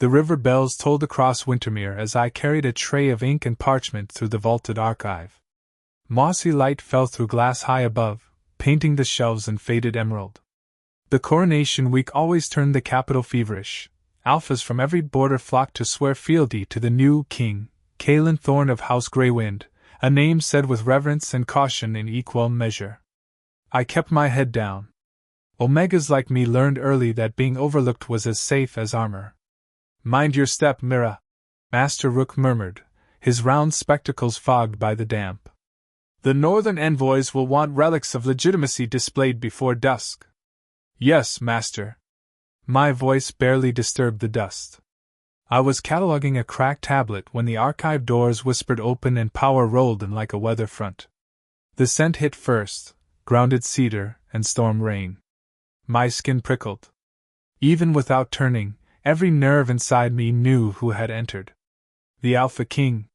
The river bells tolled across Wintermere as I carried a tray of ink and parchment through the vaulted archive. Mossy light fell through glass high above, painting the shelves in faded emerald. The coronation week always turned the capital feverish. Alphas from every border flocked to swear fealty to the new king, Caelan Thorn of House Greywind, a name said with reverence and caution in equal measure. I kept my head down. Omegas like me learned early that being overlooked was as safe as armor. "Mind your step, Mira," Master Rook murmured, his round spectacles fogged by the damp. "The northern envoys will want relics of legitimacy displayed before dusk." "Yes, Master." My voice barely disturbed the dust. I was cataloging a cracked tablet when the archive doors whispered open and power rolled in like a weather front. The scent hit first, grounded cedar and storm rain. My skin prickled. Even without turning, every nerve inside me knew who had entered. The Alpha King.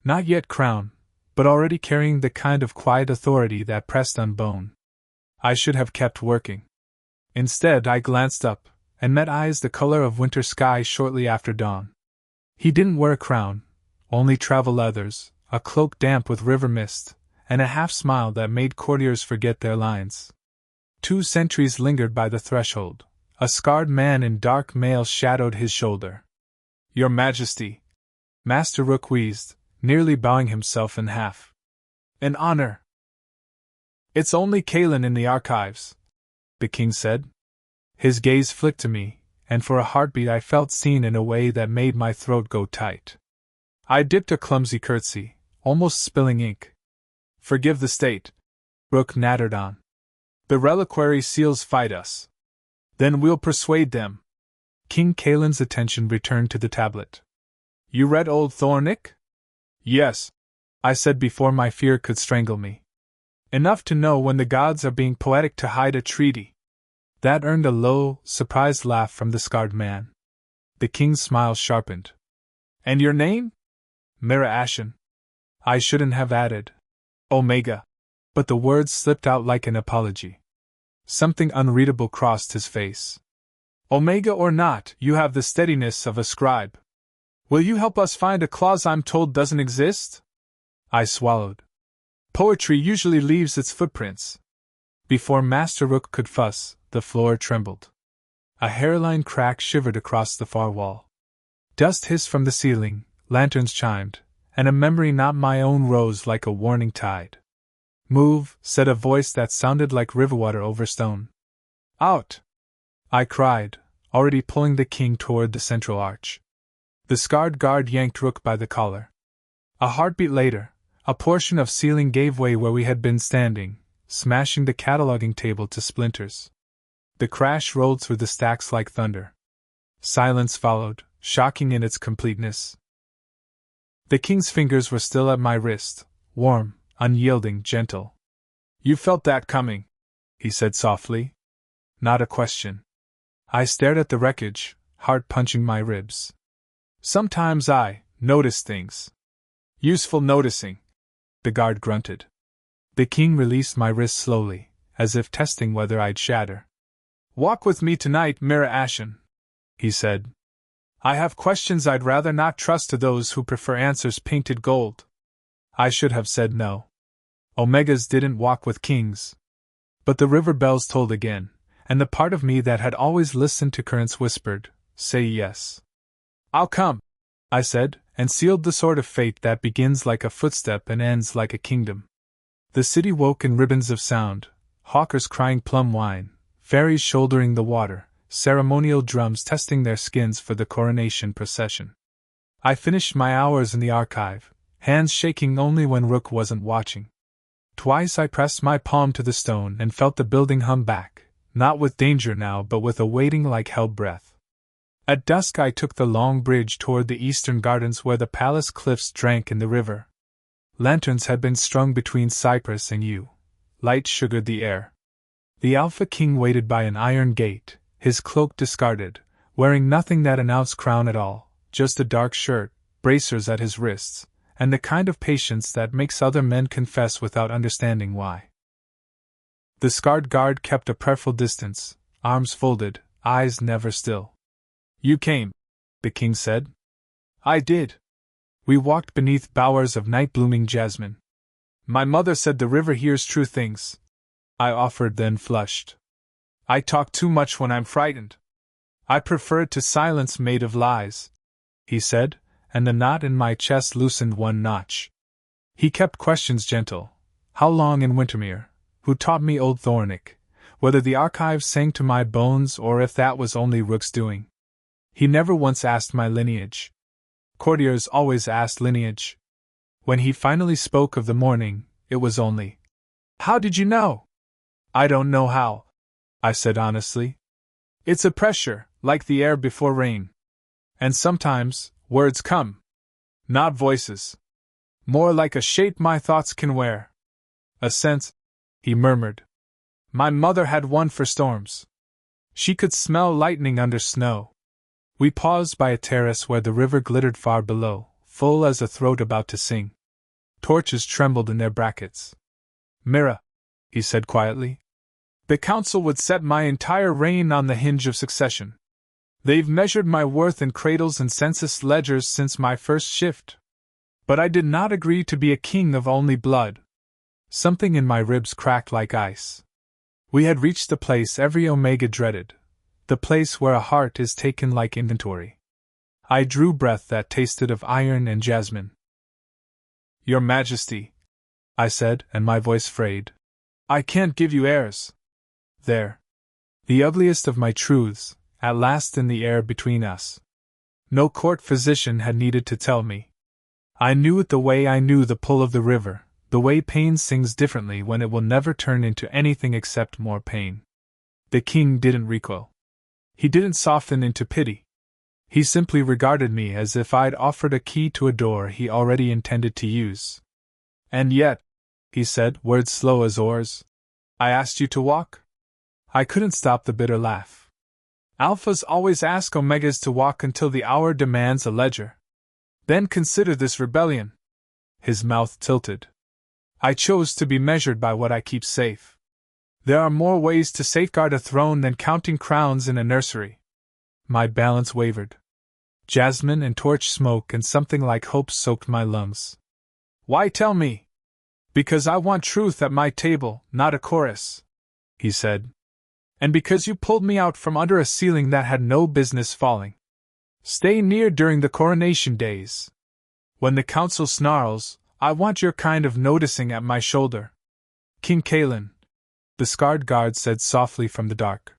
Not yet crowned, but already carrying the kind of quiet authority that pressed on bone. I should have kept working. Instead, I glanced up, and met eyes the color of winter sky shortly after dawn. He didn't wear a crown, only travel leathers, a cloak damp with river mist, and a half-smile that made courtiers forget their lines. 2 sentries lingered by the threshold. A scarred man in dark mail shadowed his shoulder. "Your Majesty," Master Rook wheezed, nearly bowing himself in half. "An honor." "It's only Caelan in the archives," the king said. His gaze flicked to me, and for a heartbeat I felt seen in a way that made my throat go tight. I dipped a clumsy curtsy, almost spilling ink. "Forgive the state," Rook nattered on. "The reliquary seals fight us. Then we'll persuade them." King Caelan's attention returned to the tablet. "You read Old Thornick?" "Yes," I said before my fear could strangle me. "Enough to know when the gods are being poetic to hide a treaty." That earned a low, surprised laugh from the scarred man. The king's smile sharpened. "And your name?" "Mira Ashen." I shouldn't have added Omega, but the words slipped out like an apology. Something unreadable crossed his face. "Omega or not, you have the steadiness of a scribe. Will you help us find a clause I'm told doesn't exist?" I swallowed. Poetry usually leaves its footprints. Before Master Rook could fuss, the floor trembled. A hairline crack shivered across the far wall. Dust hissed from the ceiling, lanterns chimed, and a memory not my own rose like a warning tide. "Move," said a voice that sounded like river water over stone. "Out!" I cried, already pulling the king toward the central arch. The scarred guard yanked Rook by the collar. A heartbeat later, a portion of ceiling gave way where we had been standing, smashing the cataloging table to splinters. The crash rolled through the stacks like thunder. Silence followed, shocking in its completeness. The king's fingers were still at my wrist, warm, unyielding, gentle. "You felt that coming," he said softly. Not a question. I stared at the wreckage, heart punching my ribs. "Sometimes I notice things." "Useful noticing," the guard grunted. The king released my wrist slowly, as if testing whether I'd shatter. "Walk with me tonight, Mira Ashen," he said. "I have questions I'd rather not trust to those who prefer answers painted gold." I should have said no. Omegas didn't walk with kings. But the river bells tolled again, and the part of me that had always listened to currents whispered, "Say yes." "I'll come," I said, and sealed the sort of fate that begins like a footstep and ends like a kingdom. The city woke in ribbons of sound, hawkers crying plum wine, fairies shouldering the water, ceremonial drums testing their skins for the coronation procession. I finished my hours in the archive, hands shaking only when Rook wasn't watching. Twice I pressed my palm to the stone and felt the building hum back, not with danger now but with a waiting like held breath. At dusk I took the long bridge toward the eastern gardens where the palace cliffs drank in the river. Lanterns had been strung between cypress and yew. Light sugared the air. The Alpha King waited by an iron gate, his cloak discarded, wearing nothing that announced crown at all, just a dark shirt, bracers at his wrists, and the kind of patience that makes other men confess without understanding why. The scarred guard kept a prayerful distance, arms folded, eyes never still. "You came," the king said. I did. We walked beneath bowers of night-blooming jasmine. My mother said the river hears true things. I offered, then flushed. I talk too much when I'm frightened. I prefer to silence made of lies, he said, and the knot in my chest loosened one notch. He kept questions gentle. How long in Wintermere? Who taught me Old Thornick? Whether the archives sang to my bones or if that was only Rook's doing. He never once asked my lineage. Courtiers always asked lineage. When he finally spoke of the morning, it was only, "How did you know?" I don't know how, I said honestly. It's a pressure, like the air before rain. And sometimes, words come. Not voices. More like a shape my thoughts can wear. A sense, he murmured. My mother had one for storms. She could smell lightning under snow. We paused by a terrace where the river glittered far below, full as a throat about to sing. Torches trembled in their brackets. Mira, he said quietly. The council would set my entire reign on the hinge of succession. They've measured my worth in cradles and census ledgers since my first shift. But I did not agree to be a king of only blood. Something in my ribs cracked like ice. We had reached the place every Omega dreaded. The place where a heart is taken like inventory. I drew breath that tasted of iron and jasmine. Your Majesty, I said, and my voice frayed. I can't give you heirs. There. The ugliest of my truths, at last in the air between us. No court physician had needed to tell me. I knew it the way I knew the pull of the river, the way pain sings differently when it will never turn into anything except more pain. The king didn't recoil. He didn't soften into pity. He simply regarded me as if I'd offered a key to a door he already intended to use. And yet, he said, words slow as oars, I asked you to walk? I couldn't stop the bitter laugh. Alphas always ask Omegas to walk until the hour demands a ledger. Then consider this rebellion. His mouth tilted. I chose to be measured by what I keep safe. There are more ways to safeguard a throne than counting crowns in a nursery. My balance wavered. Jasmine and torch smoke and something like hope soaked my lungs. Why tell me? Because I want truth at my table, not a chorus, he said. And because you pulled me out from under a ceiling that had no business falling. Stay near during the coronation days. When the council snarls, I want your kind of noticing at my shoulder. King Kalen, the scarred guard said softly from the dark.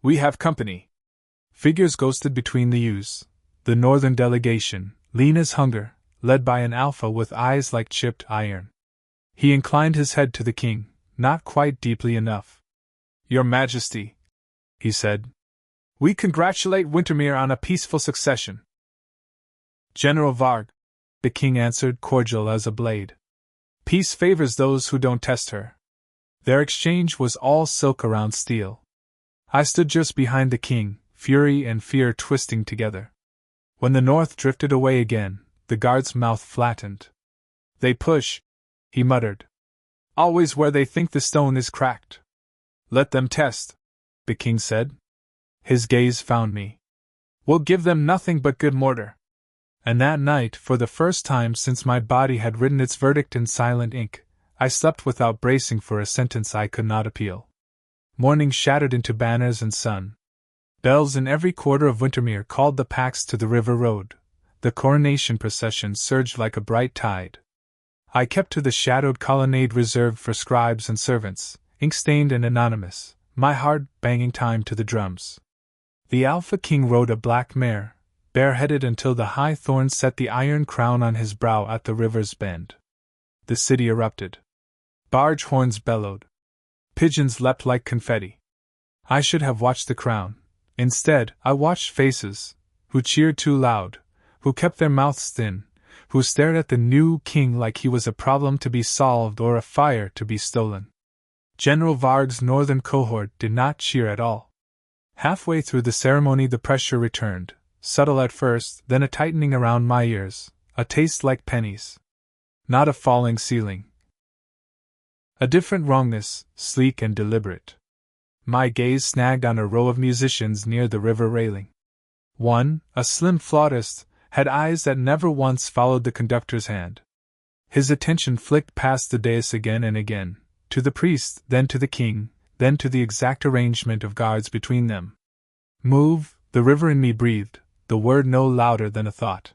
We have company. Figures ghosted between the yews. The northern delegation, lean as hunger, led by an alpha with eyes like chipped iron. He inclined his head to the king, not quite deeply enough. Your Majesty, he said. We congratulate Wintermere on a peaceful succession. General Varg, the king answered, cordial as a blade. Peace favors those who don't test her. Their exchange was all silk around steel. I stood just behind the king, fury and fear twisting together. When the north drifted away again, the guard's mouth flattened. They push, he muttered. Always where they think the stone is cracked. Let them test, the king said. His gaze found me. We'll give them nothing but good mortar. And that night, for the first time since my body had written its verdict in silent ink, I slept without bracing for a sentence I could not appeal. Morning shattered into banners and sun. Bells in every quarter of Wintermere called the packs to the river road. The coronation procession surged like a bright tide. I kept to the shadowed colonnade reserved for scribes and servants, ink-stained and anonymous, my heart banging time to the drums. The Alpha King rode a black mare, bareheaded until the high thorns set the iron crown on his brow at the river's bend. The city erupted. Barge horns bellowed. Pigeons leapt like confetti. I should have watched the crown. Instead, I watched faces, who cheered too loud, who kept their mouths thin, who stared at the new king like he was a problem to be solved or a fire to be stolen. General Varg's northern cohort did not cheer at all. Halfway through the ceremony the pressure returned, subtle at first, then a tightening around my ears, a taste like pennies. Not a falling ceiling. A different wrongness, sleek and deliberate. My gaze snagged on a row of musicians near the river railing. One, a slim flautist, had eyes that never once followed the conductor's hand. His attention flicked past the dais again and again, to the priest, then to the king, then to the exact arrangement of guards between them. Move, the river in me breathed, the word no louder than a thought.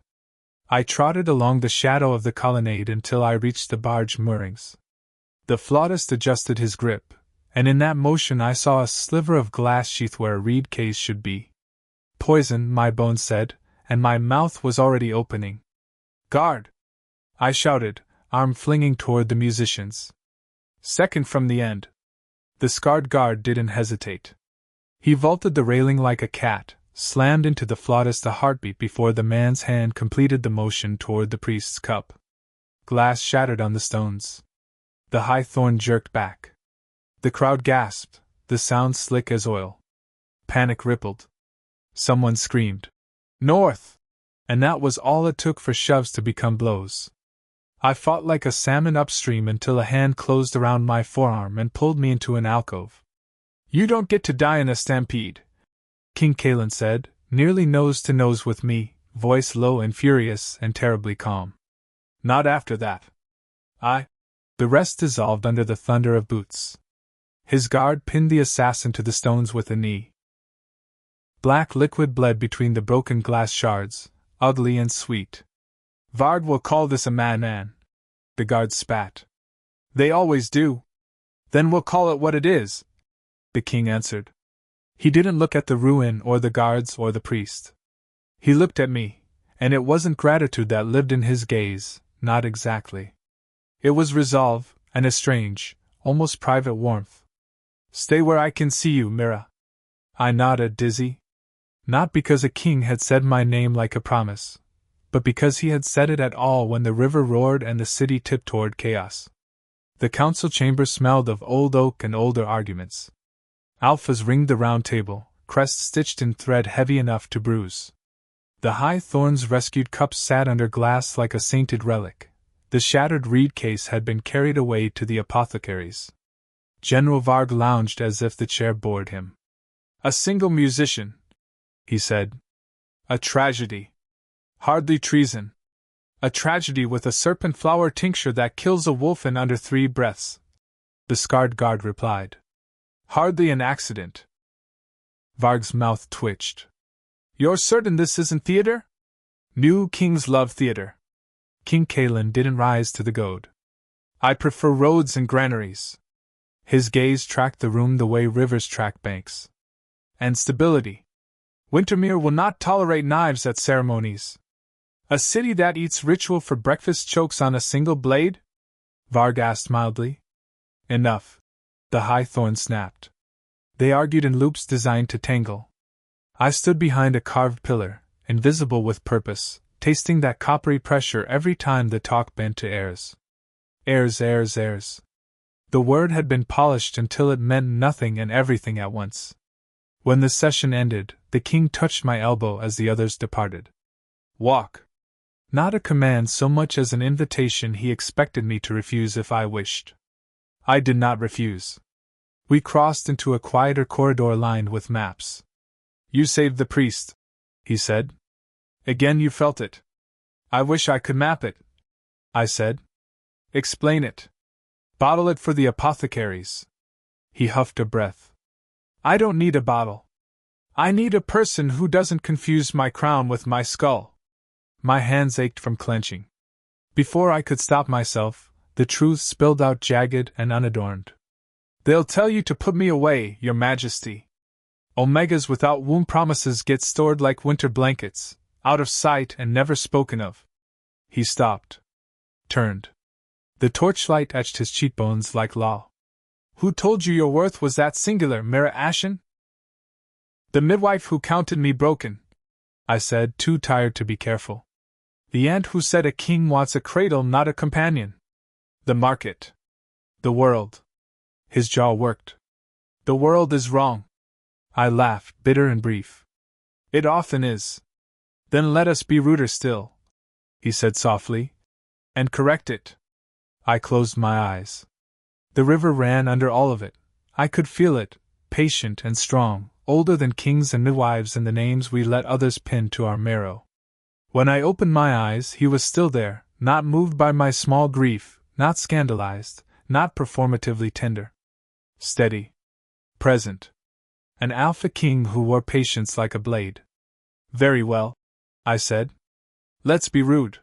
I trotted along the shadow of the colonnade until I reached the barge moorings. The flautist adjusted his grip, and in that motion I saw a sliver of glass sheath where a reed case should be. Poison, my bones said, and my mouth was already opening. Guard! I shouted, arm flinging toward the musicians. Second from the end. The scarred guard didn't hesitate. He vaulted the railing like a cat, slammed into the flautist a heartbeat before the man's hand completed the motion toward the priest's cup. Glass shattered on the stones. The high thorn jerked back. The crowd gasped, the sound slick as oil. Panic rippled. Someone screamed, "North!" And that was all it took for shoves to become blows. I fought like a salmon upstream until a hand closed around my forearm and pulled me into an alcove. "You don't get to die in a stampede," King Kalen said, nearly nose to nose with me, voice low and furious and terribly calm. "Not after that." The rest dissolved under the thunder of boots. His guard pinned the assassin to the stones with a knee. Black liquid bled between the broken glass shards, ugly and sweet. "Vard will call this a madman," the guard spat. "They always do." "Then we'll call it what it is," the king answered. He didn't look at the ruin or the guards or the priest. He looked at me, and it wasn't gratitude that lived in his gaze, not exactly. It was resolve, and a strange, almost private warmth. "Stay where I can see you, Mira." I nodded, dizzy. Not because a king had said my name like a promise, but because he had said it at all when the river roared and the city tipped toward chaos. The council chamber smelled of old oak and older arguments. Alphas ringed the round table, crests stitched in thread heavy enough to bruise. The high thorn's rescued cup sat under glass like a sainted relic. The shattered reed case had been carried away to the apothecaries. General Varg lounged as if the chair bored him. "A single musician," he said. "A tragedy. Hardly treason. A tragedy with a serpent flower tincture that kills a wolf in under 3 breaths," the scarred guard replied. "Hardly an accident." Varg's mouth twitched. "You're certain this isn't theater?" "New kings love theater." King Kalen didn't rise to the goad. "I prefer roads and granaries." His gaze tracked the room the way rivers track banks. "And stability. Wintermere will not tolerate knives at ceremonies." "A city that eats ritual for breakfast chokes on a single blade?" Varg asked mildly. "Enough," the high thorn snapped. They argued in loops designed to tangle. I stood behind a carved pillar, invisible with purpose, tasting that coppery pressure every time the talk bent to heirs. Heirs, heirs, heirs. The word had been polished until it meant nothing and everything at once. When the session ended, the king touched my elbow as the others departed. "Walk." Not a command so much as an invitation he expected me to refuse if I wished. I did not refuse. We crossed into a quieter corridor lined with maps. "You saved the priest," he said. "Again you felt it." "I wish I could map it," I said. "Explain it. Bottle it for the apothecaries." He huffed a breath. "I don't need a bottle. I need a person who doesn't confuse my crown with my skull." My hands ached from clenching. Before I could stop myself, the truth spilled out jagged and unadorned. "They'll tell you to put me away, Your Majesty. Omegas without womb promises get stored like winter blankets, out of sight and never spoken of." He stopped. Turned. The torchlight etched his cheekbones like law. "Who told you your worth was that singular, Mira Ashen?" "The midwife who counted me broken," I said, too tired to be careful. "The aunt who said a king wants a cradle, not a companion." "The market. The world." His jaw worked. "The world is wrong." I laughed, bitter and brief. "It often is." "Then let us be ruder still," he said softly, "and correct it." I closed my eyes. The river ran under all of it. I could feel it, patient and strong, older than kings and midwives and the names we let others pin to our marrow. When I opened my eyes, he was still there, not moved by my small grief, not scandalized, not performatively tender. Steady. Present. An alpha king who wore patience like a blade. Very well, I said. Let's be rude.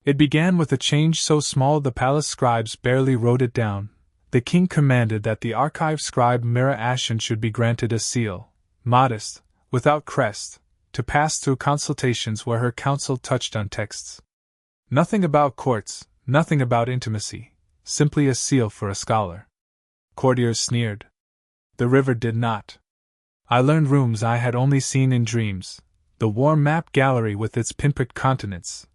It began with a change so small the palace scribes barely wrote it down. The king commanded that the archive scribe Mira Ashen should be granted a seal, modest, without crest, to pass through consultations where her counsel touched on texts. Nothing about courts, nothing about intimacy, simply a seal for a scholar. Courtiers sneered. The river did not. I learned rooms I had only seen in dreams, the warm map gallery with its pinpricked continents,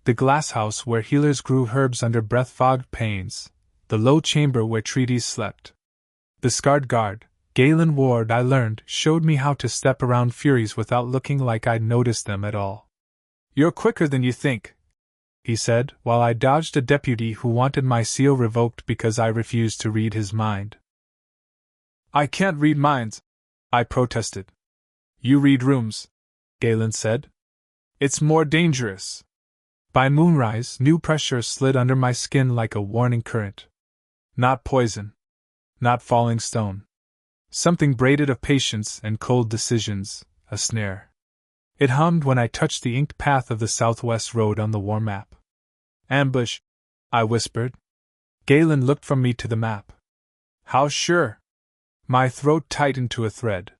the glasshouse where healers grew herbs under breath-fogged panes, the low chamber where treaties slept. The scarred guard, Galen Ward, I learned, showed me how to step around furies without looking like I'd noticed them at all. You're quicker than you think, he said, while I dodged a deputy who wanted my seal revoked because I refused to read his mind. I can't read minds, I protested. You read rooms, Galen said. It's more dangerous. By moonrise, new pressure slid under my skin like a warning current. Not poison. Not falling stone. Something braided of patience and cold decisions, a snare. It hummed when I touched the inked path of the southwest road on the war map. Ambush, I whispered. Galen looked from me to the map. How sure? My throat tightened to a thread.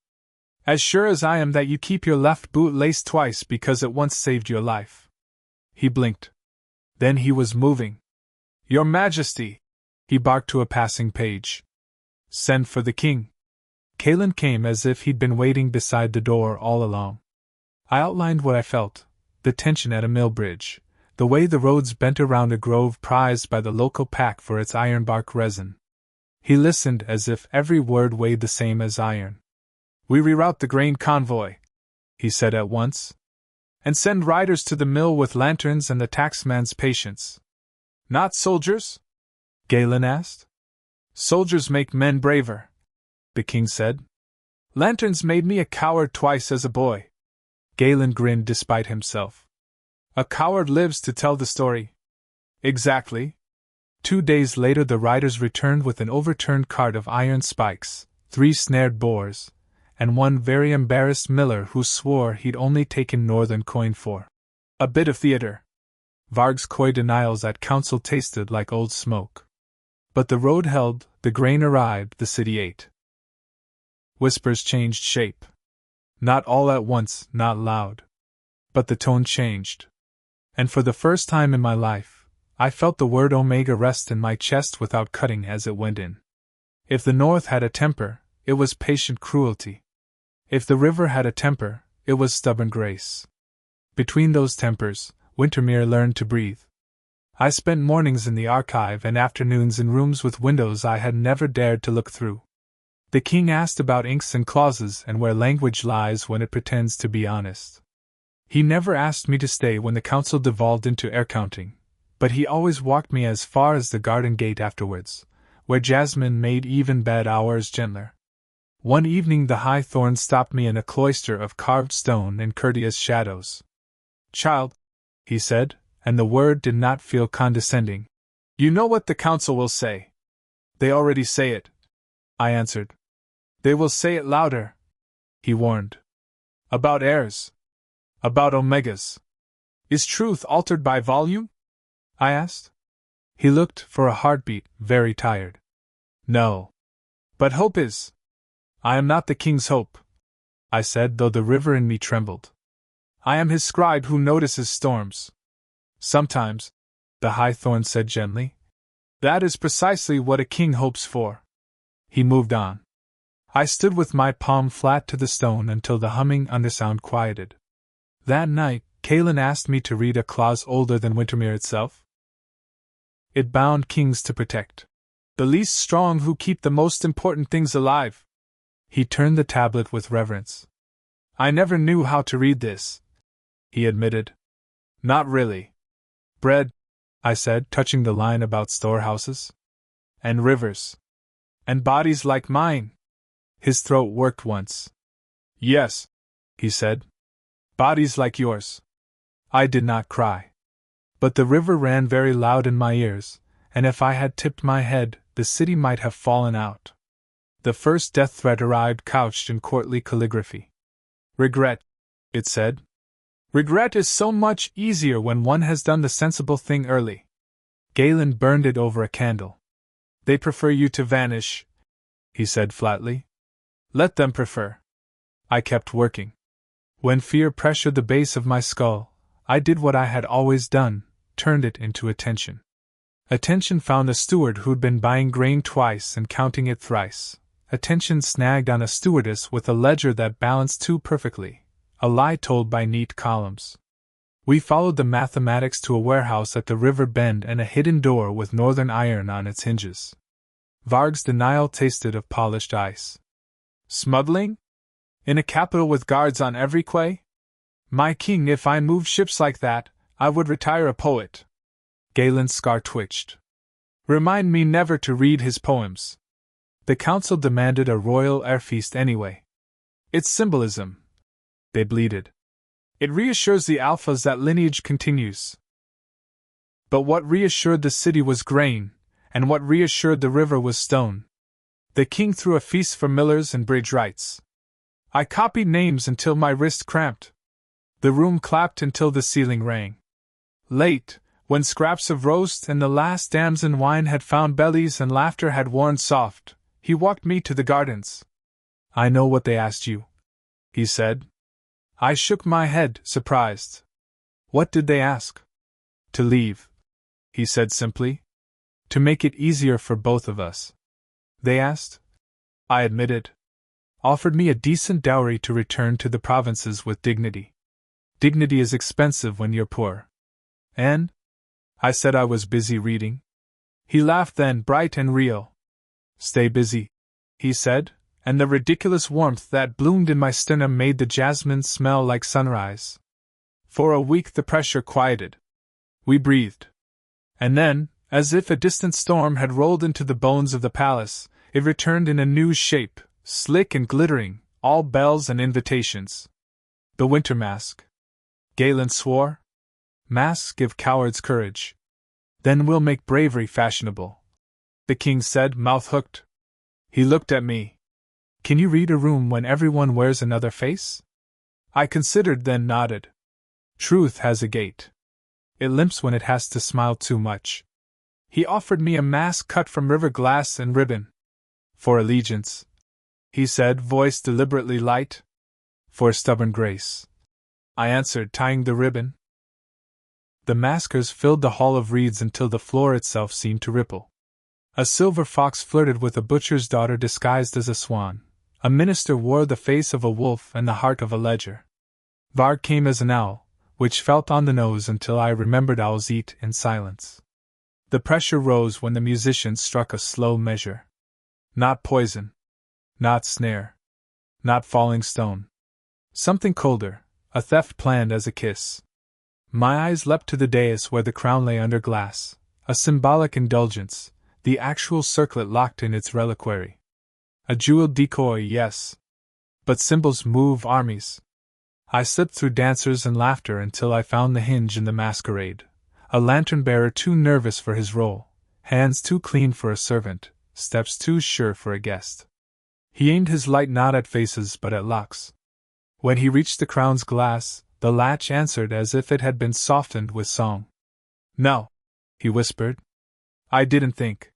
As sure as I am that you keep your left boot laced twice because it once saved your life. He blinked. Then he was moving. Your Majesty, he barked to a passing page. Send for the king. Galen came as if he'd been waiting beside the door all along. I outlined what I felt, the tension at a mill bridge, the way the roads bent around a grove prized by the local pack for its ironbark resin. He listened as if every word weighed the same as iron. We reroute the grain convoy, he said at once, and send riders to the mill with lanterns and the taxman's patience. Not soldiers? Galen asked. Soldiers make men braver, the king said. Lanterns made me a coward twice as a boy. Galen grinned despite himself. A coward lives to tell the story. Exactly. 2 days later the riders returned with an overturned cart of iron spikes, 3 snared boars, and one very embarrassed miller who swore he'd only taken northern coin for a bit of theater. Varg's coy denials at council tasted like old smoke. But the road held, the grain arrived, the city ate. Whispers changed shape. Not all at once, not loud. But the tone changed. And for the first time in my life, I felt the word Omega rest in my chest without cutting as it went in. If the North had a temper, it was patient cruelty. If the river had a temper, it was stubborn grace. Between those tempers, Wintermere learned to breathe. I spent mornings in the archive and afternoons in rooms with windows I had never dared to look through. The king asked about inks and clauses and where language lies when it pretends to be honest. He never asked me to stay when the council devolved into air counting, but he always walked me as far as the garden gate afterwards, where jasmine made even bad hours gentler. One evening the high thorn stopped me in a cloister of carved stone and courteous shadows. Child, he said, and the word did not feel condescending. You know what the council will say. They already say it, I answered. They will say it louder, he warned. About heirs. About omegas. Is truth altered by volume? I asked. He looked, for a heartbeat, very tired. No. But hope is. I am not the king's hope, I said, though the river in me trembled. I am his scribe who notices storms. Sometimes, the high thorn said gently. That is precisely what a king hopes for. He moved on. I stood with my palm flat to the stone until the humming undersound quieted. That night, Galen asked me to read a clause older than Wintermere itself. It bound kings to protect the least strong who keep the most important things alive. He turned the tablet with reverence. I never knew how to read this, he admitted. Not really. Bread, I said, touching the line about storehouses. And rivers. And bodies like mine. His throat worked once. Yes, he said. Bodies like yours. I did not cry. But the river ran very loud in my ears, and if I had tipped my head, the city might have fallen out. The first death threat arrived couched in courtly calligraphy. Regret, it said. Regret is so much easier when one has done the sensible thing early. Galen burned it over a candle. They prefer you to vanish, he said flatly. Let them prefer. I kept working. When fear pressured the base of my skull, I did what I had always done, turned it into attention. Attention found a steward who'd been buying grain twice and counting it thrice. Attention snagged on a stewardess with a ledger that balanced too perfectly, a lie told by neat columns. We followed the mathematics to a warehouse at the river bend and a hidden door with northern iron on its hinges. Varg's denial tasted of polished ice. Smuggling? In a capital with guards on every quay? My king, if I moved ships like that, I would retire a poet. Galen's scar twitched. Remind me never to read his poems. The council demanded a royal air feast anyway. It's symbolism, they bleated. It reassures the alphas that lineage continues. But what reassured the city was grain, and what reassured the river was stone. The king threw a feast for millers and bridge wrights. I copied names until my wrist cramped. The room clapped until the ceiling rang. Late, when scraps of roast and the last damson wine had found bellies and laughter had worn soft, he walked me to the gardens. I know what they asked you, he said. I shook my head, surprised. What did they ask? To leave, he said simply. To make it easier for both of us. They asked? I admitted. Offered me a decent dowry to return to the provinces with dignity. Dignity is expensive when you're poor. And? I said I was busy reading. He laughed then, bright and real. Stay busy, he said, and the ridiculous warmth that bloomed in my sternum made the jasmine smell like sunrise. For a week the pressure quieted. We breathed. And then, as if a distant storm had rolled into the bones of the palace, it returned in a new shape, slick and glittering, all bells and invitations. The winter mask. Galen swore. Masks give cowards courage. Then we'll make bravery fashionable, the king said, mouth hooked. He looked at me. Can you read a room when everyone wears another face? I considered, then nodded. Truth has a gait. It limps when it has to smile too much. He offered me a mask cut from river glass and ribbon. For allegiance, he said, voice deliberately light. For stubborn grace, I answered, tying the ribbon. The maskers filled the hall of reeds until the floor itself seemed to ripple. A silver fox flirted with a butcher's daughter disguised as a swan. A minister wore the face of a wolf and the heart of a ledger. Varg came as an owl, which felt on the nose until I remembered owls eat in silence. The pressure rose when the musicians struck a slow measure. Not poison. Not snare. Not falling stone. Something colder, a theft planned as a kiss. My eyes leapt to the dais where the crown lay under glass, a symbolic indulgence, the actual circlet locked in its reliquary. A jeweled decoy, yes. But symbols move armies. I slipped through dancers and laughter until I found the hinge in the masquerade, a lantern-bearer too nervous for his role, hands too clean for a servant, steps too sure for a guest. He aimed his light not at faces but at locks. When he reached the crown's glass, the latch answered as if it had been softened with song. No, he whispered. I didn't think.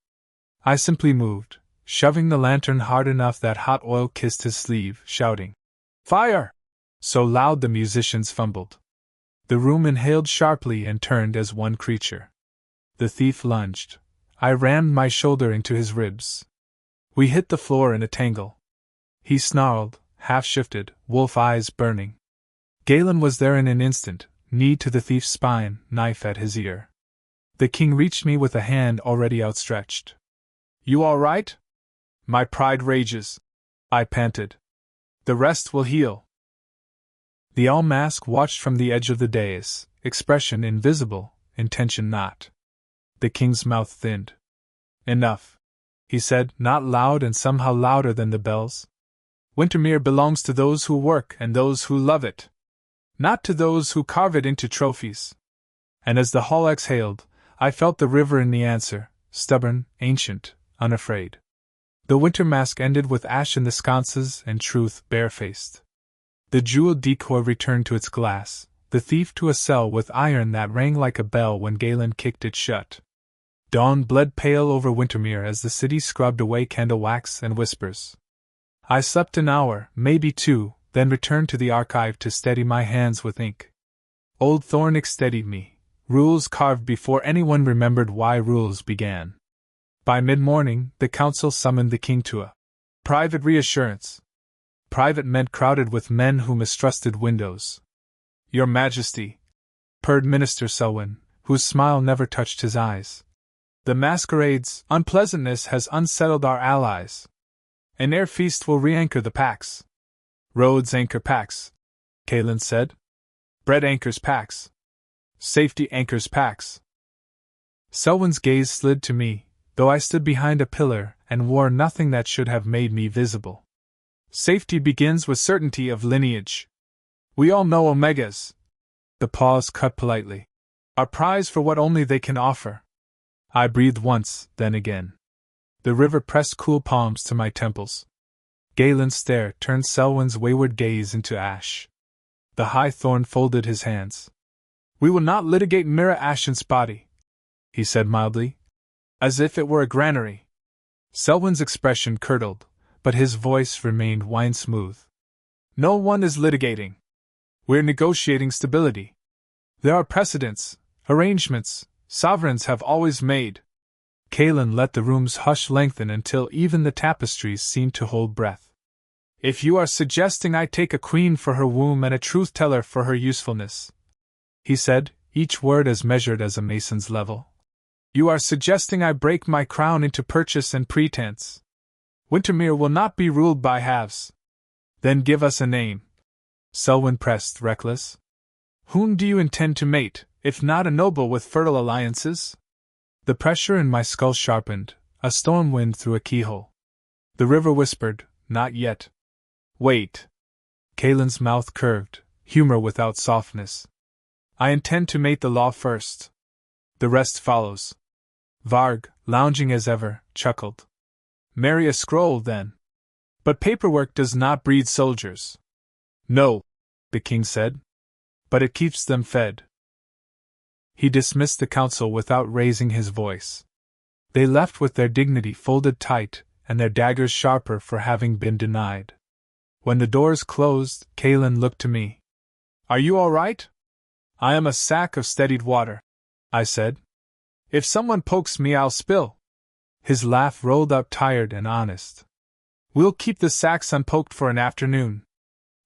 I simply moved, shoving the lantern hard enough that hot oil kissed his sleeve, shouting, Fire! So loud the musicians fumbled. The room inhaled sharply and turned as one creature. The thief lunged. I rammed my shoulder into his ribs. We hit the floor in a tangle. He snarled, half-shifted, wolf eyes burning. Galen was there in an instant, knee to the thief's spine, knife at his ear. The king reached me with a hand already outstretched. You all right? My pride rages, I panted. The rest will heal. The owl mask watched from the edge of the dais, expression invisible, intention not. The king's mouth thinned. Enough, he said, not loud and somehow louder than the bells. Wintermere belongs to those who work and those who love it, not to those who carve it into trophies. And as the hall exhaled, I felt the river in the answer, stubborn, ancient, unafraid. The winter mask ended with ash in the sconces and truth barefaced. The jeweled decoy returned to its glass, the thief to a cell with iron that rang like a bell when Galen kicked it shut. Dawn bled pale over Wintermere as the city scrubbed away candle wax and whispers. I slept an hour, maybe two, then returned to the archive to steady my hands with ink. Old Thornick steadied me, rules carved before anyone remembered why rules began. By mid-morning, the council summoned the king to a private reassurance. Private meant crowded with men who mistrusted windows. Your Majesty, purred Minister Selwyn, whose smile never touched his eyes. The masquerade's unpleasantness has unsettled our allies. An air feast will re-anchor the packs. Roads anchor packs, Kalen said. Bread anchors packs. Safety anchors packs. Selwyn's gaze slid to me, though I stood behind a pillar and wore nothing that should have made me visible. Safety begins with certainty of lineage. We all know Omegas. The pause cut politely. Are prized for what only they can offer. I breathed once, then again. The river pressed cool palms to my temples. Galen's stare turned Selwyn's wayward gaze into ash. The High Thorn folded his hands. We will not litigate Mira Ashen's body, he said mildly, as if it were a granary. Selwyn's expression curdled, but his voice remained wine-smooth. No one is litigating. We're negotiating stability. There are precedents, arrangements, sovereigns have always made. Kalen let the room's hush lengthen until even the tapestries seemed to hold breath. If you are suggesting I take a queen for her womb and a truth-teller for her usefulness, he said, each word as measured as a mason's level, you are suggesting I break my crown into purchase and pretense. Wintermere will not be ruled by halves. Then give us a name. Selwyn pressed, reckless. Whom do you intend to mate, if not a noble with fertile alliances? The pressure in my skull sharpened, a storm wind through a keyhole. The river whispered, not yet. Wait. Kalen's mouth curved, humor without softness. I intend to mate the law first. The rest follows. Varg, lounging as ever, chuckled. Marry a scroll, then. But paperwork does not breed soldiers. No, the king said. But it keeps them fed. He dismissed the council without raising his voice. They left with their dignity folded tight and their daggers sharper for having been denied. When the doors closed, Kalen looked to me. Are you all right? I am a sack of steadied water, I said. If someone pokes me, I'll spill. His laugh rolled up tired and honest. We'll keep the sacks unpoked for an afternoon.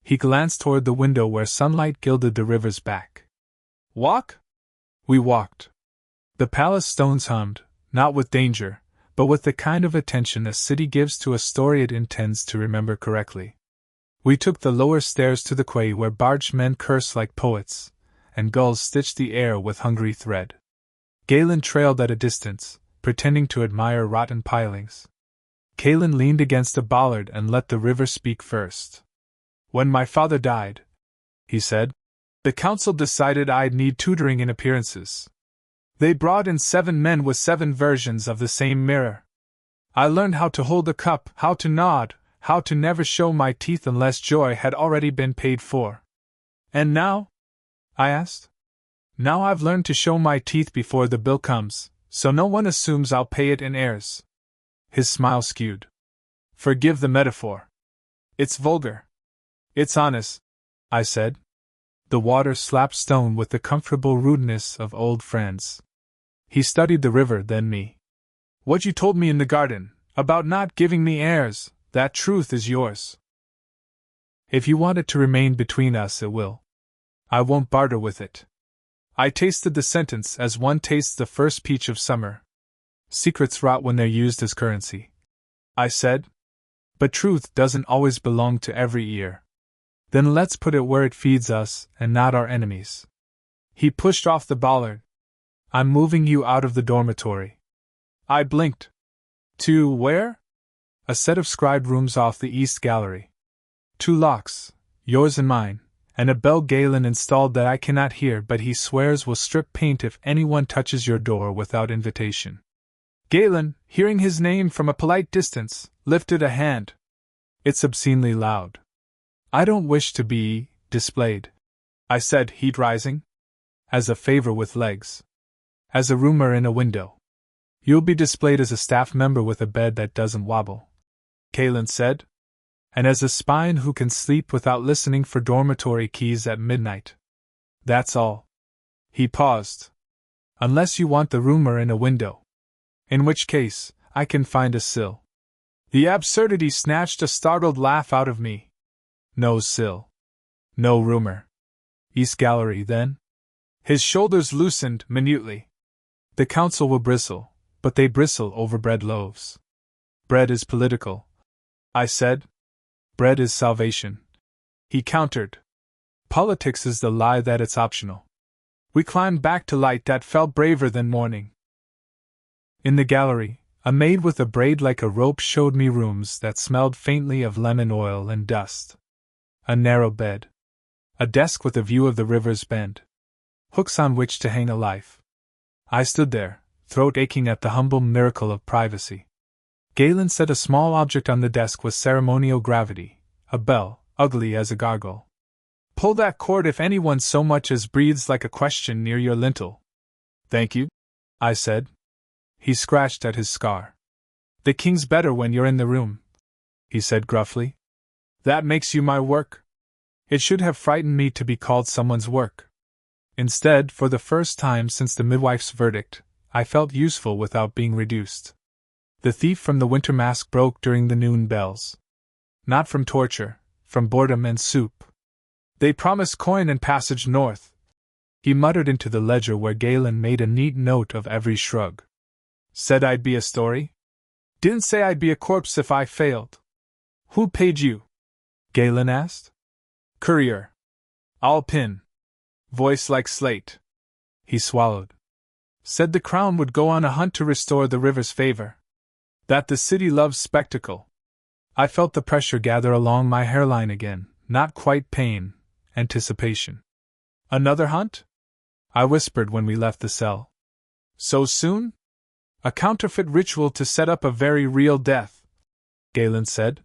He glanced toward the window where sunlight gilded the river's back. Walk? We walked. The palace stones hummed, not with danger, but with the kind of attention a city gives to a story it intends to remember correctly. We took the lower stairs to the quay where barged men curse like poets, and gulls stitched the air with hungry thread. Galen trailed at a distance, pretending to admire rotten pilings. Kalen leaned against a bollard and let the river speak first. When my father died, he said, the council decided I'd need tutoring in appearances. They brought in 7 men with 7 versions of the same mirror. I learned how to hold a cup, how to nod, how to never show my teeth unless joy had already been paid for. And now? I asked. Now I've learned to show my teeth before the bill comes, so no one assumes I'll pay it in heirs. His smile skewed. Forgive the metaphor. It's vulgar. It's honest, I said. The water slapped stone with the comfortable rudeness of old friends. He studied the river, then me. What you told me in the garden, about not giving me heirs, that truth is yours. If you want it to remain between us, it will. I won't barter with it. I tasted the sentence as one tastes the first peach of summer. Secrets rot when they're used as currency, I said. But truth doesn't always belong to every ear. Then let's put it where it feeds us and not our enemies. He pushed off the bollard. I'm moving you out of the dormitory. I blinked. To where? A set of scribed rooms off the east gallery. 2 locks, yours and mine, and a bell Galen installed that I cannot hear but he swears will strip paint if anyone touches your door without invitation. Galen, hearing his name from a polite distance, lifted a hand. It's obscenely loud. I don't wish to be displayed, I said, heat rising. As a favor with legs. As a roomer in a window. You'll be displayed as a staff member with a bed that doesn't wobble, Galen said. And as a spine who can sleep without listening for dormitory keys at midnight. That's all. He paused. Unless you want the roomer in a window. In which case, I can find a sill. The absurdity snatched a startled laugh out of me. No sill. No roomer. East Gallery, then? His shoulders loosened minutely. The council will bristle, but they bristle over bread loaves. Bread is political, I said. Bread is salvation. He countered. Politics is the lie that it's optional. We climbed back to light that felt braver than morning. In the gallery, a maid with a braid like a rope showed me rooms that smelled faintly of lemon oil and dust. A narrow bed. A desk with a view of the river's bend. Hooks on which to hang a life. I stood there, throat aching at the humble miracle of privacy. Galen set a small object on the desk with ceremonial gravity, a bell, ugly as a gargoyle. Pull that cord if anyone so much as breathes like a question near your lintel. Thank you, I said. He scratched at his scar. The king's better when you're in the room, he said gruffly. That makes you my work. It should have frightened me to be called someone's work. Instead, for the first time since the midwife's verdict, I felt useful without being reduced. The thief from the winter mask broke during the noon bells. Not from torture, from boredom and soup. They promised coin and passage north. He muttered into the ledger where Galen made a neat note of every shrug. Said I'd be a story? Didn't say I'd be a corpse if I failed. Who paid you? Galen asked. Courier. I'll pin. Voice like slate. He swallowed. Said the crown would go on a hunt to restore the river's favor. That the city loves spectacle. I felt the pressure gather along my hairline again, not quite pain, anticipation. Another hunt? I whispered when we left the cell. So soon? A counterfeit ritual to set up a very real death, Galen said.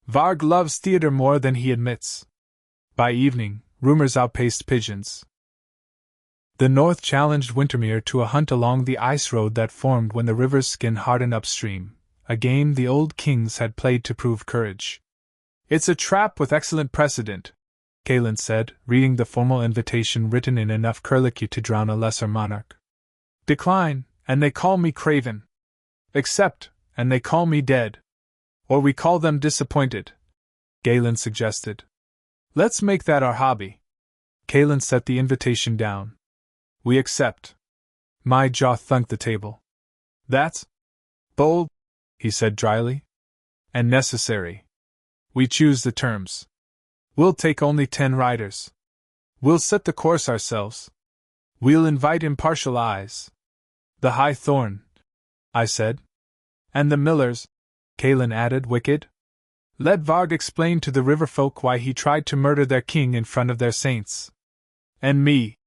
Varg loves theater more than he admits. By evening, rumors outpaced pigeons. The North challenged Wintermere to a hunt along the ice road that formed when the river's skin hardened upstream, a game the old kings had played to prove courage. It's a trap with excellent precedent, Galen said, reading the formal invitation written in enough curlicue to drown a lesser monarch. Decline, and they call me craven. Accept, and they call me dead. Or we call them disappointed, Galen suggested. Let's make that our hobby. Galen set the invitation down. We accept. My jaw thunked the table. That's bold, he said dryly. And necessary. We choose the terms. We'll take only 10 riders. We'll set the course ourselves. We'll invite impartial eyes. The High Thorn, I said. And the Millers, Galen added, wicked. Let Varg explain to the river folk why he tried to murder their king in front of their saints. And me,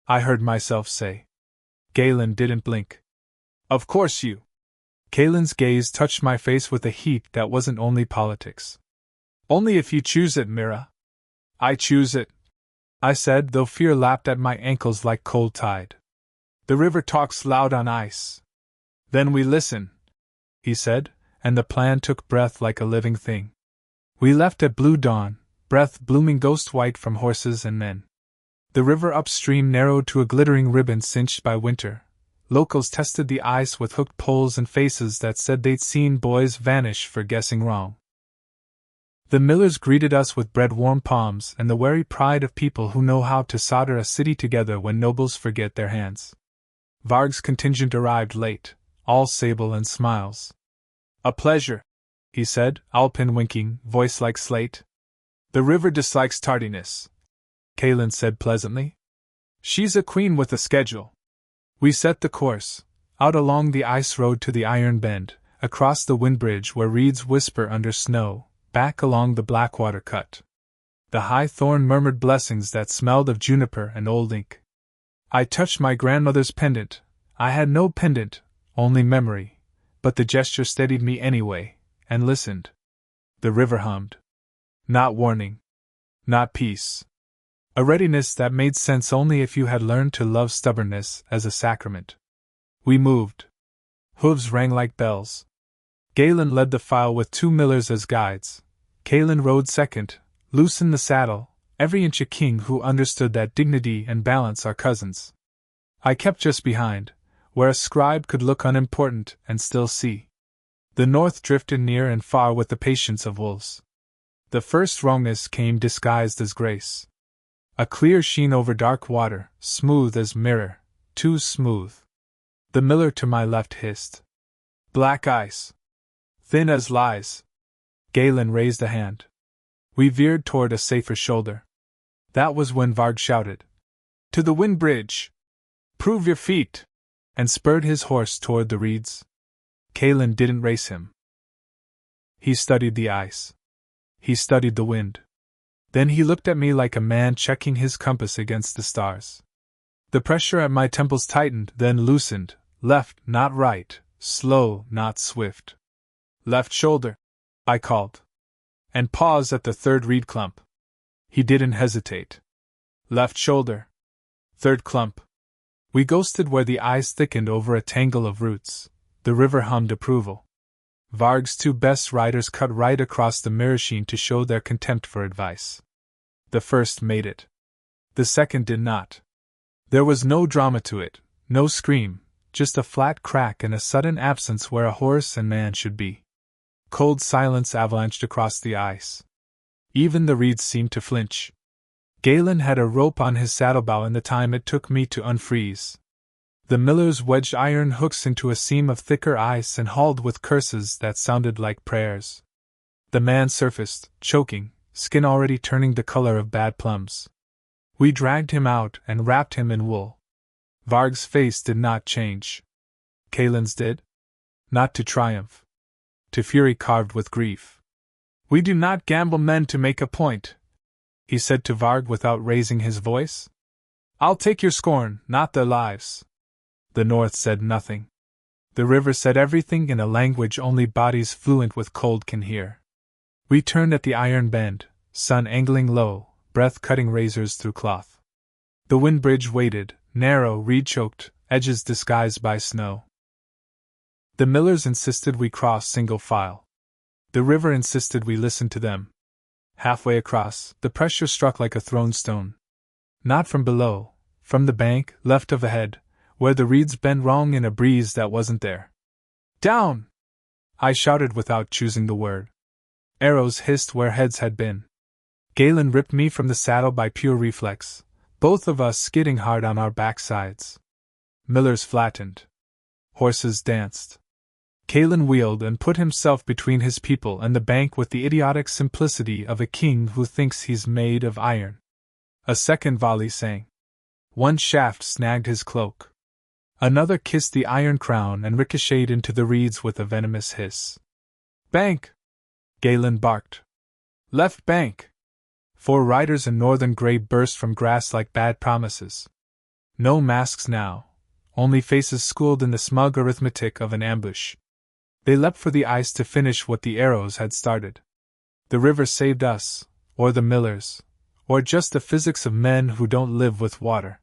I heard myself say. Galen didn't blink. Of course you. Galen's gaze touched my face with a heat that wasn't only politics. Only if you choose it, Mira. I choose it, I said, though fear lapped at my ankles like cold tide. The river talks loud on ice. Then we listen, he said, and the plan took breath like a living thing. We left at blue dawn, breath blooming ghost white from horses and men. The river upstream narrowed to a glittering ribbon cinched by winter. Locals tested the ice with hooked poles and faces that said they'd seen boys vanish for guessing wrong. The Millers greeted us with bread-warm palms and the wary pride of people who know how to solder a city together when nobles forget their hands. Varg's contingent arrived late, all sable and smiles. A pleasure, he said, Alpin winking, voice like slate. The river dislikes tardiness, Galen said pleasantly. She's a queen with a schedule. We set the course, out along the ice road to the Iron Bend, across the wind bridge where reeds whisper under snow, back along the Blackwater cut. The high thorn murmured blessings that smelled of juniper and old ink. I touched my grandmother's pendant. I had no pendant, only memory, but the gesture steadied me anyway, and listened. The river hummed. Not warning. Not peace. A readiness that made sense only if you had learned to love stubbornness as a sacrament. We moved. Hooves rang like bells. Galen led the file with 2 millers as guides. Kalen rode second, loose in the saddle, every inch a king who understood that dignity and balance are cousins. I kept just behind, where a scribe could look unimportant and still see. The north drifted near and far with the patience of wolves. The first wrongness came disguised as grace. A clear sheen over dark water, smooth as mirror, too smooth. The miller to my left hissed. Black ice. Thin as lies. Galen raised a hand. We veered toward a safer shoulder. That was when Varg shouted, "To the wind bridge! Prove your feet!" and spurred his horse toward the reeds. Kalen didn't race him. He studied the ice. He studied the wind. Then he looked at me like a man checking his compass against the stars. The pressure at my temples tightened, then loosened, left, not right, slow, not swift. "Left shoulder," I called. And paused at the third reed clump. He didn't hesitate. "Left shoulder." Third clump. We ghosted where the ice thickened over a tangle of roots. The river hummed approval. Varg's 2 best riders cut right across the mirror sheen to show their contempt for advice. The first made it. The second did not. There was no drama to it, no scream, just a flat crack and a sudden absence where a horse and man should be. Cold silence avalanched across the ice. Even the reeds seemed to flinch. Galen had a rope on his saddlebow in the time it took me to unfreeze. The millers wedged iron hooks into a seam of thicker ice and hauled with curses that sounded like prayers. The man surfaced, choking, skin already turning the color of bad plums. We dragged him out and wrapped him in wool. Varg's face did not change. Kalen's did? Not to triumph. To fury carved with grief. "We do not gamble men to make a point," he said to Varg without raising his voice. "I'll take your scorn, not their lives." The north said nothing. The river said everything in a language only bodies fluent with cold can hear. We turned at the iron bend, sun angling low, breath cutting razors through cloth. The wind bridge waited, narrow, reed-choked, edges disguised by snow. The millers insisted we cross single file. The river insisted we listen to them. Halfway across, the pressure struck like a thrown stone. Not from below, from the bank, left of ahead, where the reeds bent wrong in a breeze that wasn't there. "Down!" I shouted without choosing the word. Arrows hissed where heads had been. Galen ripped me from the saddle by pure reflex, both of us skidding hard on our backsides. Millers flattened. Horses danced. Kalen wheeled and put himself between his people and the bank with the idiotic simplicity of a king who thinks he's made of iron. A second volley sang. One shaft snagged his cloak. Another kissed the iron crown and ricocheted into the reeds with a venomous hiss. "Bank!" Galen barked. "Left bank!" 4 riders in northern gray burst from grass like bad promises. No masks now, only faces schooled in the smug arithmetic of an ambush. They leapt for the ice to finish what the arrows had started. The river saved us, or the millers, or just the physics of men who don't live with water.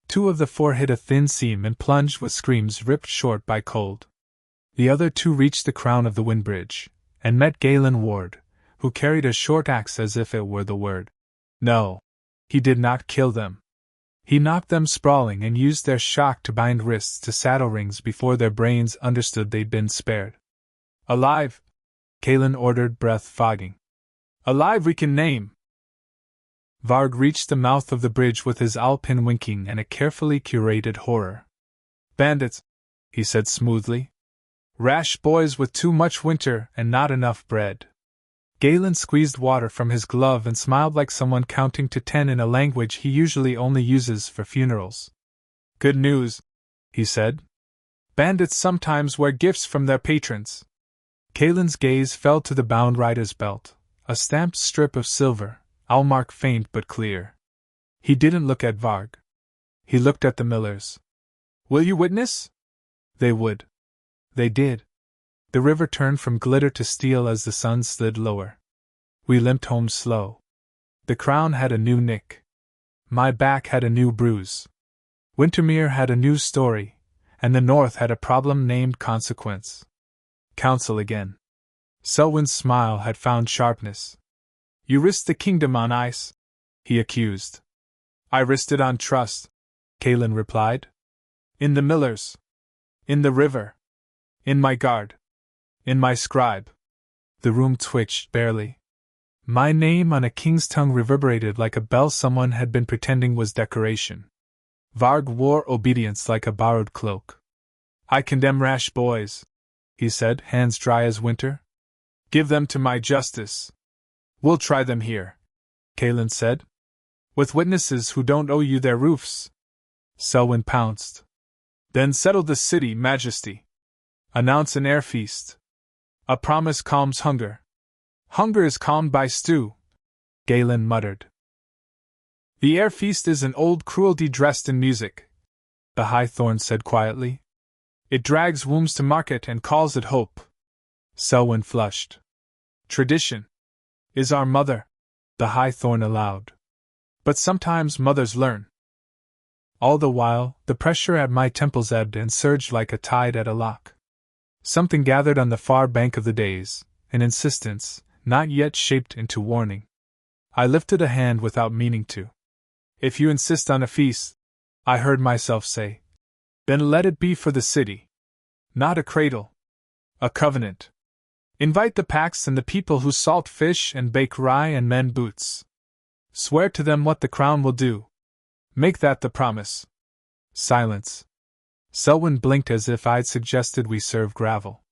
2 of the 4 hit a thin seam and plunged with screams ripped short by cold. The other 2 reached the crown of the wind bridge, and met Galen Ward, who carried a short axe as if it were the word. No, he did not kill them. He knocked them sprawling and used their shock to bind wrists to saddle rings before their brains understood they'd been spared. "Alive!" Galen ordered, breath fogging. "Alive we can name!" Varg reached the mouth of the bridge with his alpin winking and a carefully curated horror. "Bandits," he said smoothly. "Rash boys with too much winter and not enough bread." Galen squeezed water from his glove and smiled like someone counting to 10 in a language he usually only uses for funerals. "Good news," he said. "Bandits sometimes wear gifts from their patrons." Galen's gaze fell to the bound rider's belt, A stamped strip of silver, Almark faint but clear. He didn't look at Varg. He looked at the millers. Will you witness? They would. They did. The river turned from glitter to steel as the sun slid lower. We limped home slow. The crown had a new nick. My back had a new bruise. Wintermere had a new story, and the North had a problem named consequence. Council again. Selwyn's smile had found sharpness. You risked the kingdom on ice, he accused. I risked it on trust, Kaelin replied. In the millers. In the river. In my guard. In my scribe. The room twitched barely. My name on a king's tongue reverberated like a bell someone had been pretending was decoration. Varg wore obedience like a borrowed cloak. I condemn rash boys, he said, hands dry as winter. Give them to my justice. We'll try them here, Kaelin said. With witnesses who don't owe you their roofs. Selwyn pounced. Then settle the city, Majesty. Announce an air feast. A promise calms hunger. Hunger is calmed by stew, Galen muttered. The air feast is an old cruelty dressed in music, the High-Thorn said quietly. It drags wombs to market and calls it hope. Selwyn flushed. Tradition is our mother, the High-Thorn allowed. But sometimes mothers learn. All the while, the pressure at my temples ebbed and surged like a tide at a lock. Something gathered on the far bank of the days, an insistence, not yet shaped into warning. I lifted a hand without meaning to. If you insist on a feast, I heard myself say, then let it be for the city. Not a cradle. A covenant. Invite the Pax and the people who salt fish and bake rye and mend boots. Swear to them what the crown will do. Make that the promise. Silence. Selwyn blinked as if I'd suggested we serve gravel.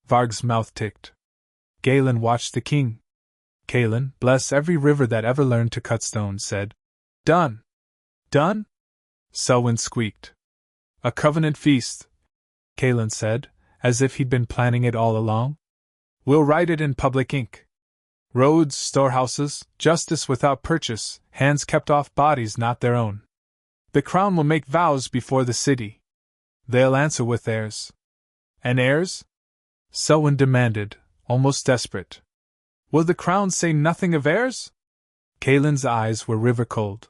Varg's mouth ticked. Galen watched the king. Kaelin, bless every river that ever learned to cut stone, said. Done. Done? Selwyn squeaked. A covenant feast, Kaelin said, as if he'd been planning it all along. We'll write it in public ink. Roads, storehouses, justice without purchase, hands kept off bodies not their own. The crown will make vows before the city. They'll answer with heirs. And heirs? Selwyn demanded, almost desperate. Will the crown say nothing of heirs? Kaelin's eyes were river cold.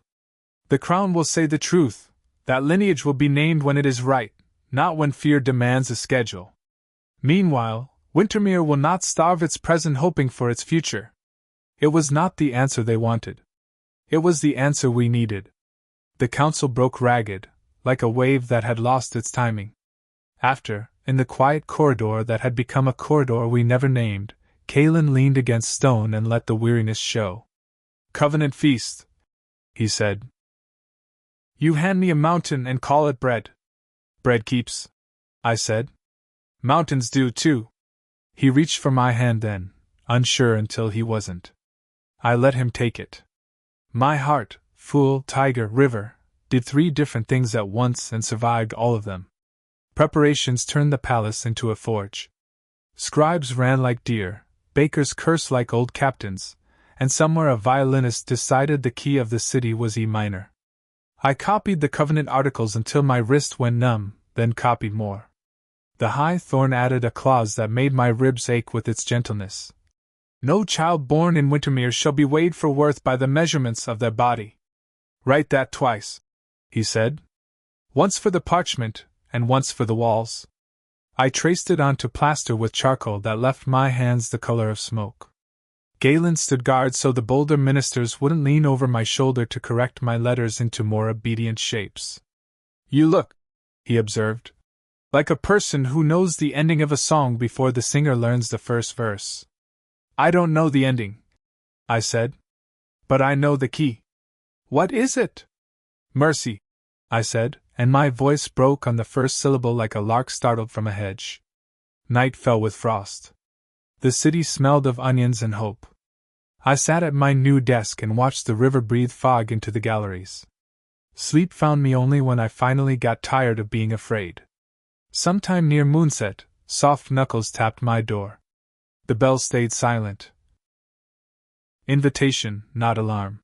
The crown will say the truth, that lineage will be named when it is right, not when fear demands a schedule. Meanwhile, Wintermere will not starve its present hoping for its future. It was not the answer they wanted. It was the answer we needed. The council broke ragged, like a wave that had lost its timing. After, in the quiet corridor that had become a corridor we never named, Kaelin leaned against stone and let the weariness show. Covenant feast, he said. You hand me a mountain and call it bread. Bread keeps, I said. Mountains do too. He reached for my hand then, unsure until he wasn't. I let him take it. My heart, fool, tiger, river, did 3 different things at once and survived all of them. Preparations turned the palace into a forge. Scribes ran like deer, bakers cursed like old captains, and somewhere a violinist decided the key of the city was E minor. I copied the covenant articles until my wrist went numb, then copied more. The High-Thorn added a clause that made my ribs ache with its gentleness. No child born in Wintermere shall be weighed for worth by the measurements of their body. Write that twice, he said. Once for the parchment, and once for the walls. I traced it onto plaster with charcoal that left my hands the color of smoke. Galen stood guard so the bolder ministers wouldn't lean over my shoulder to correct my letters into more obedient shapes. You look, he observed, like a person who knows the ending of a song before the singer learns the first verse. I don't know the ending, I said. But I know the key. What is it? Mercy, I said, and my voice broke on the first syllable like a lark startled from a hedge. Night fell with frost. The city smelled of onions and hope. I sat at my new desk and watched the river breathe fog into the galleries. Sleep found me only when I finally got tired of being afraid. Sometime near moonset, soft knuckles tapped my door. The bell stayed silent. Invitation, not alarm.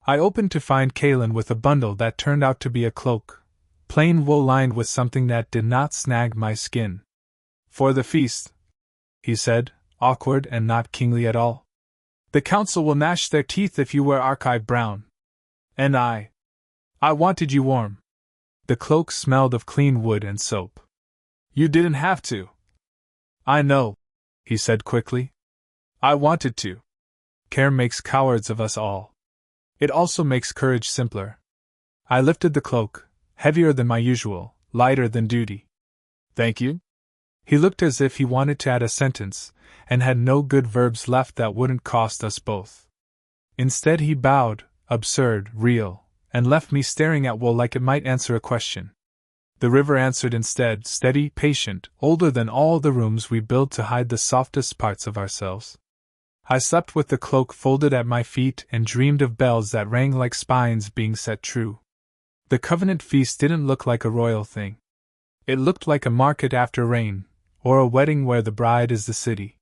I opened to find Kalen with a bundle that turned out to be a cloak, plain wool lined with something that did not snag my skin. For the feast, he said, awkward and not kingly at all. The council will gnash their teeth if you wear archive brown. And I wanted you warm. The cloak smelled of clean wood and soap. You didn't have to. I know, he said quickly. I wanted to. Care makes cowards of us all. It also makes courage simpler. I lifted the cloak, heavier than my usual, lighter than duty. Thank you? He looked as if he wanted to add a sentence, and had no good verbs left that wouldn't cost us both. Instead he bowed, absurd, real, and left me staring at wool like it might answer a question. The river answered instead, steady, patient, older than all the rooms we build to hide the softest parts of ourselves. I slept with the cloak folded at my feet and dreamed of bells that rang like spines being set true. The Covenant feast didn't look like a royal thing. It looked like a market after rain, or a wedding where the bride is the city.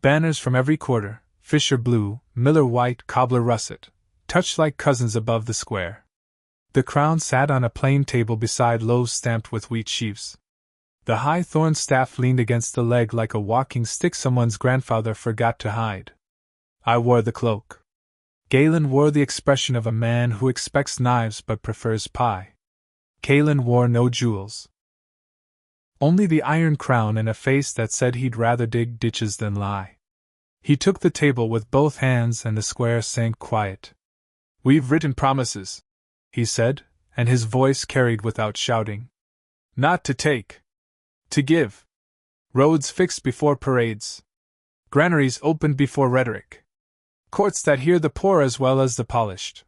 Banners from every quarter, Fisher blue, Miller white, Cobbler russet, touched like cousins above the square. The crown sat on a plain table beside loaves stamped with wheat sheaves. The high thorn staff leaned against the leg like a walking stick someone's grandfather forgot to hide. I wore the cloak. Galen wore the expression of a man who expects knives but prefers pie. Kalen wore no jewels. Only the iron crown and a face that said he'd rather dig ditches than lie. He took the table with both hands and the square sank quiet. We've written promises, he said, and his voice carried without shouting. Not to take. To give. Roads fixed before parades. Granaries opened before rhetoric. Courts that hear the poor as well as the polished.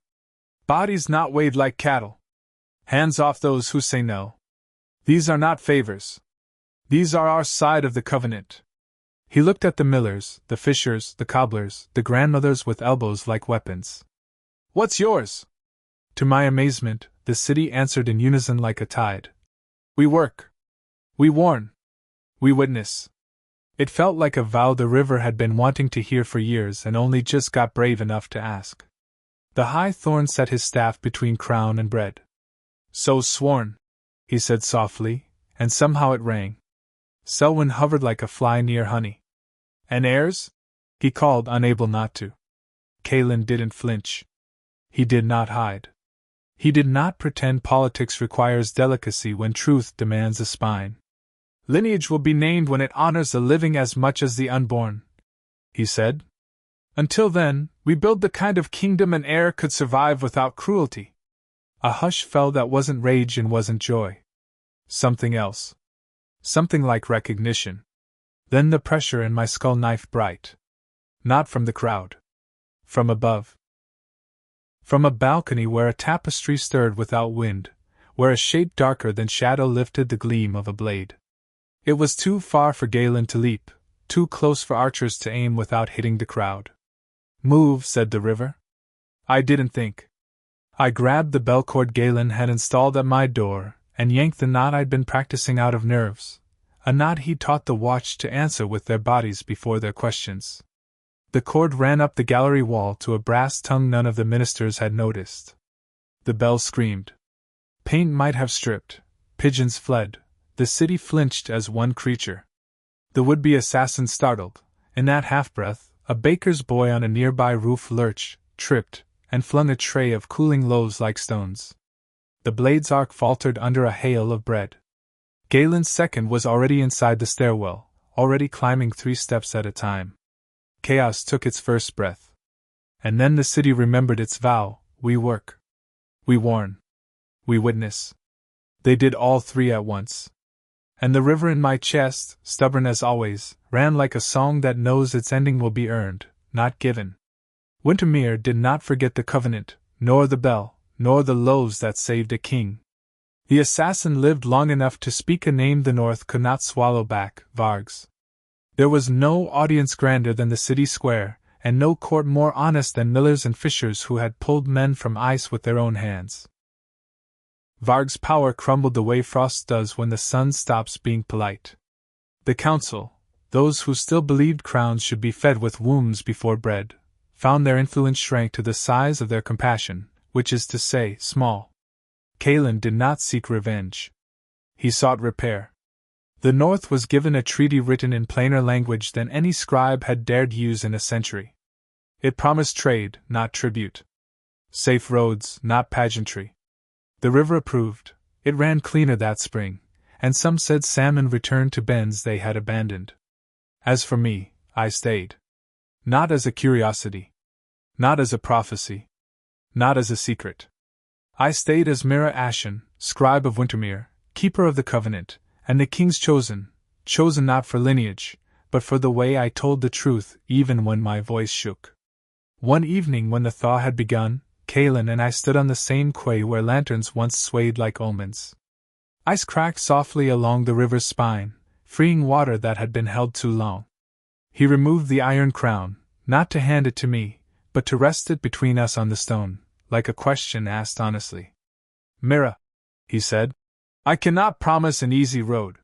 Bodies not weighed like cattle. Hands off those who say no. These are not favors. These are our side of the covenant. He looked at the millers, the fishers, the cobblers, the grandmothers with elbows like weapons. What's yours? To my amazement, the city answered in unison like a tide. We work. We warn. We witness. It felt like a vow the river had been wanting to hear for years and only just got brave enough to ask. The high thorn set his staff between crown and bread. So sworn, he said softly, and somehow it rang. Selwyn hovered like a fly near honey. And heirs? He called, unable not to. Kalen didn't flinch. He did not hide. He did not pretend politics requires delicacy when truth demands a spine. Lineage will be named when it honors the living as much as the unborn, he said. Until then, we build the kind of kingdom an heir could survive without cruelty. A hush fell that wasn't rage and wasn't joy. Something else. Something like recognition. Then the pressure in my skull knifed bright. Not from the crowd. From above. From a balcony where a tapestry stirred without wind, where a shape darker than shadow lifted the gleam of a blade. It was too far for Galen to leap, too close for archers to aim without hitting the crowd. Move, said the river. I didn't think. I grabbed the bell cord Galen had installed at my door, and yanked the knot I'd been practicing out of nerves, a knot he taught the watch to answer with their bodies before their questions. The cord ran up the gallery wall to a brass tongue none of the ministers had noticed. The bell screamed. Paint might have stripped, pigeons fled, the city flinched as one creature. The would-be assassin startled. In that half-breath, a baker's boy on a nearby roof lurched, tripped, and flung a tray of cooling loaves like stones. The blade's arc faltered under a hail of bread. Galen's second was already inside the stairwell, already climbing 3 steps at a time. Chaos took its first breath. And then the city remembered its vow: we work. We warn. We witness. They did all 3 at once. And the river in my chest, stubborn as always, ran like a song that knows its ending will be earned, not given. Windermere did not forget the covenant, nor the bell, nor the loaves that saved a king. The assassin lived long enough to speak a name the North could not swallow back, Vargs. There was no audience grander than the city square, and no court more honest than millers and fishers who had pulled men from ice with their own hands. Varg's power crumbled the way frost does when the sun stops being polite. The council, those who still believed crowns should be fed with wombs before bread, found their influence shrank to the size of their compassion, which is to say, small. Kaelin did not seek revenge. He sought repair. The North was given a treaty written in plainer language than any scribe had dared use in a century. It promised trade, not tribute. Safe roads, not pageantry. The river approved. It ran cleaner that spring, and some said salmon returned to bends they had abandoned. As for me, I stayed. Not as a curiosity. Not as a prophecy. Not as a secret. I stayed as Mira Ashen, scribe of Wintermere, keeper of the covenant, and the king's chosen not for lineage, but for the way I told the truth even when my voice shook. One evening when the thaw had begun, Kaelin and I stood on the same quay where lanterns once swayed like almonds. Ice cracked softly along the river's spine, freeing water that had been held too long. He removed the iron crown, not to hand it to me, but to rest it between us on the stone, like a question asked honestly. Mira, he said, I cannot promise an easy road.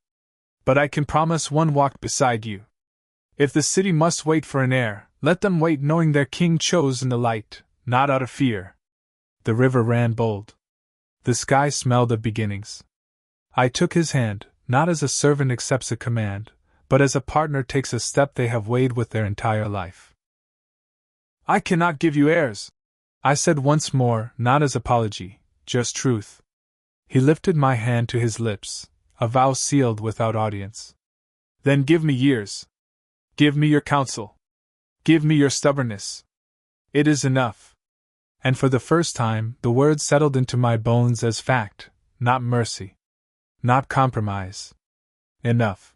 But I can promise one walk beside you. If the city must wait for an heir, let them wait knowing their king chose in the light, not out of fear. The river ran bold. The sky smelled of beginnings. I took his hand, not as a servant accepts a command, but as a partner takes a step they have weighed with their entire life. I cannot give you heirs, I said once more, not as apology, just truth. He lifted my hand to his lips, a vow sealed without audience. Then give me years. Give me your counsel. Give me your stubbornness. It is enough. And for the first time, the words settled into my bones as fact, not mercy. Not compromise. Enough.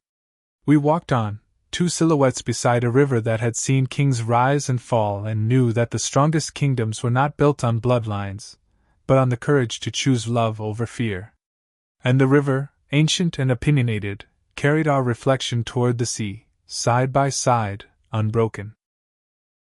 We walked on, two silhouettes beside a river that had seen kings rise and fall and knew that the strongest kingdoms were not built on bloodlines, but on the courage to choose love over fear. And the river, ancient and opinionated, carried our reflection toward the sea, side by side, unbroken.